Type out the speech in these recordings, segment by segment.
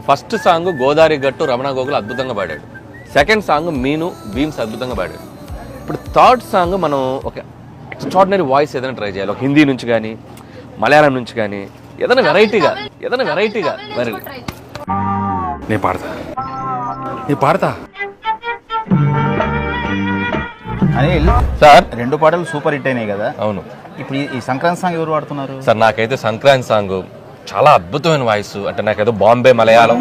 First song Godavari గట్టు రమణ గోగులు అద్భుతంగా పాడాడు. సెకండ్ సాంగ్ మీను భీమ్స్ అద్భుతంగా పాడాడు. ఇప్పుడు థర్డ్ సాంగ్ మనం ఒక ఎక్స్ట్రాడినరీ వాయిస్ ఏదైనా ట్రై చేయాలి. ఒక హిందీ నుంచి కానీ మలయాళం నుంచి కానీ ఏదైనా వెరైటీగా మరి నేను పాడతా అనిల్ సార్, 2 పాటలు సూపర్ హిట్ అయినాయి కదా. అవును ఇప్పుడు ఈ సంక్రాంతి సాంగ్ ఎవరు పాడుతున్నారు? సార్, నాకైతే సంక్రాంతి సాంగ్ చాలా అద్భుతమైన వాయిస్. అంటే నాకేదో బాంబే మలయాళం.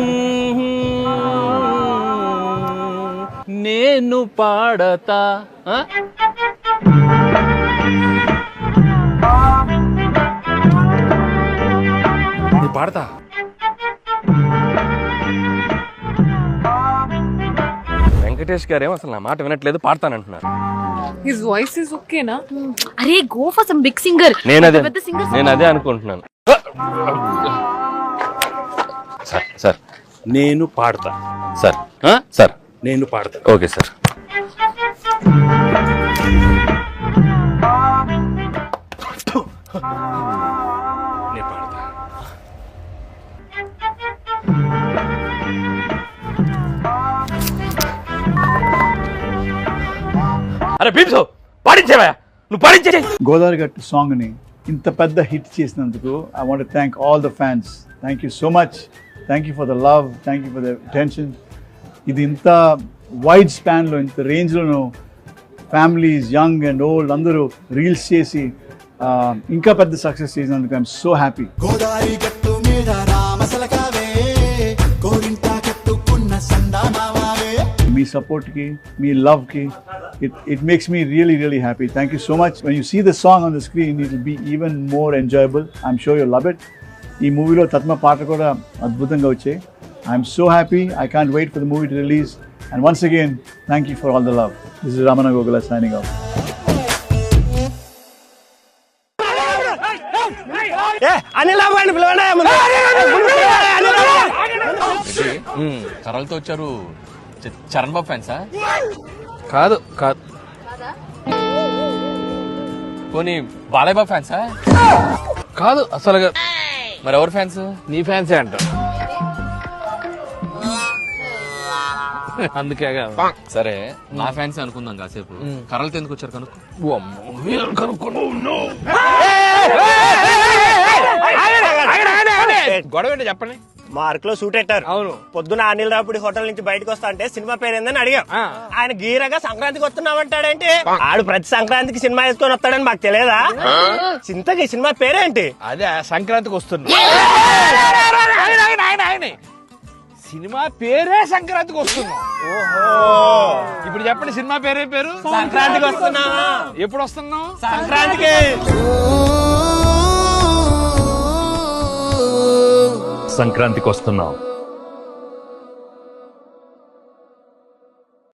నేను పాడతా పాడతా వెంకటేష్ గారేమో అసలు నా మాట వినట్లేదు, పాడతానంటున్నారు. హిస్ వాయిస్ ఇస్ ఓకేనా? అరే go for some big singer. నేను అదే అనుకుంటున్నాను. సార్ నేను పాడతా సార్ సార్ నేను పాడతా. Okay sir. నేను పాడతా. అరే భీమ్స్, పాడించేవా నువ్వు, పాడించే. గోదావరి గట్టు సాంగ్ని ఇంత పెద్ద హిట్ చేసినందుకు I want thank all the fans. Thank you so much. Thank you for the love, thank you for the attention. ఇది ఇంత వైడ్ స్పాన్లో, ఇంత రేంజ్లోనూ ఫ్యామిలీస్ యంగ్ అండ్ ఓల్డ్ అందరూ రీల్స్ చేసి ఇంకా పెద్ద సక్సెస్ చేసినందుకు ఐఎమ్ సో హ్యాపీ. గోదావరి గట్టు మీద రామసలకావే కోరింటా కట్టుకున్న సందామావే. మీ సపోర్ట్కి, మీ లవ్కి it makes me really, really happy. Thank you so much. When you see the song on the screen, it will be even more enjoyable. I'm sure you'll love it. ఈ మూవీలో తత్మ పాట కూడా అద్భుతంగా వచ్చాయి. I'm so happy. I can't wait for the movie to release. And once again, thank you for all the love. This is Ramana Gogula signing off. కర్రలతో వచ్చారు. చరణ్ బాబు ఫ్యాన్సా? కాదు పోనీ బాలయ్య బాబు ఫ్యాన్సా? కాదు అసలుగా. మరి ఎవరు ఫ్యాన్స్? నీ ఫ్యాన్సే అంట. అందుకే సరే, నా ఫ్యాన్స్ అనుకుందాం కాసేపు. కర్రలతో ఎందుకు వచ్చారు కనుక్కో. గొడవ ఏంటో చెప్పండి. మార్క్ లో షూట్ పెట్టారు. అవును. పొద్దున అనిల్ రాపుడి హోటల్ నుంచి బయటకు వస్తా అంటే సినిమా పేరు ఏందని అడిగాం. ఆయన గీరగా సంక్రాంతికి వస్తున్నామంటాడేంటి? ఆడు ప్రతి సంక్రాంతికి సినిమా వేసుకొని వస్తాడని మాకు తెలియదా? చింతకి సినిమా పేరేంటి? అదే సంక్రాంతికి వస్తున్నా. సినిమా పేరే సంక్రాంతికి వస్తున్నాం. ఓహో, ఇప్పుడు చెప్పండి, సినిమా పేరే పేరు సంక్రాంతికి వస్తున్నా. ఎప్పుడు వస్తున్నాం? సంక్రాంతికి. సంక్రాంతికి వస్తున్నాం.